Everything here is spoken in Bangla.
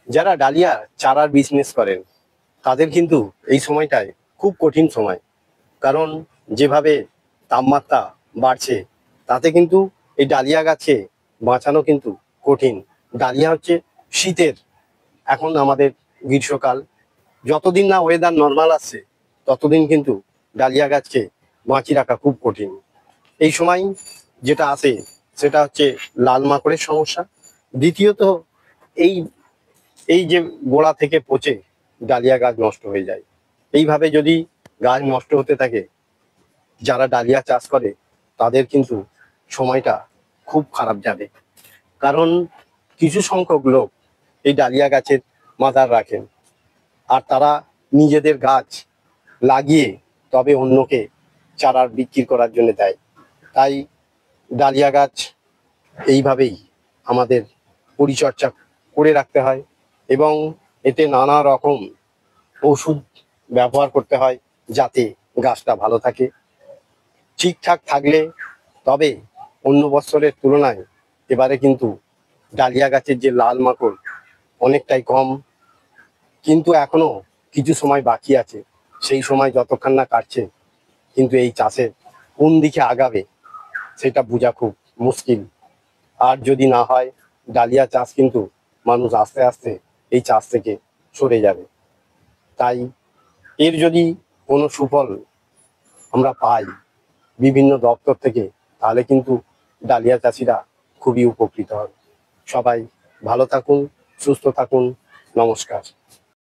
যারা ডালিয়া চারার বিজনেস করেন তাদের কিন্তু এই সময়টায় খুব কঠিন সময়। কারণ যেভাবে তাপমাত্রা বাড়ছে তাতে কিন্তু এই ডালিয়া গাছে বাঁচানো কিন্তু কঠিন। ডালিয়া হচ্ছে শীতের, এখন আমাদের গ্রীষ্মকাল, যতদিন না ওয়েদার নর্মাল আসছে ততদিন কিন্তু ডালিয়া গাছকে বাঁচিয়ে রাখা খুব কঠিন। এই সময় যেটা আসে সেটা হচ্ছে লাল মাকড়ের সমস্যা। দ্বিতীয়ত এই এই যে গোড়া থেকে পচে ডালিয়া গাছ নষ্ট হয়ে যায়। এইভাবে যদি গাছ নষ্ট হতে থাকে, যারা ডালিয়া চাষ করে তাদের কিন্তু সময়টা খুব খারাপ যাবে। কারণ কিছু সংখ্যক লোক এই ডালিয়া গাছের মাদার রাখেন, আর তারা নিজেদের গাছ লাগিয়ে তবে অন্যকে চারার বিক্রি করার জন্য দেয়। তাই ডালিয়া গাছ এইভাবেই আমাদের পরিচর্যা করে রাখতে হয় এবং এতে নানা রকম ওষুধ ব্যবহার করতে হয় যাতে গাছটা ভালো থাকে। ঠিকঠাক থাকলে তবে অন্য বছরের তুলনায় এবারে কিন্তু ডালিয়া গাছের যে লাল মাকড় অনেকটাই কম, কিন্তু এখনো কিছু সময় বাকি আছে। সেই সময় যতক্ষণ না কাটছে কিন্তু এই চাষের কোন দিকে আগাবে সেটা বোঝা খুব মুশকিল। আর যদি না হয় ডালিয়া চাষ কিন্তু মানুষ আস্তে আস্তে এই চাষ থেকে সরে যাবে। তাই এর যদি কোনো সুফল আমরা পাই বিভিন্ন দপ্তর থেকে, তাহলে কিন্তু ডালিয়া চাষিরা খুবই উপকৃত হবে। সবাই ভালো থাকুন, সুস্থ থাকুন, নমস্কার।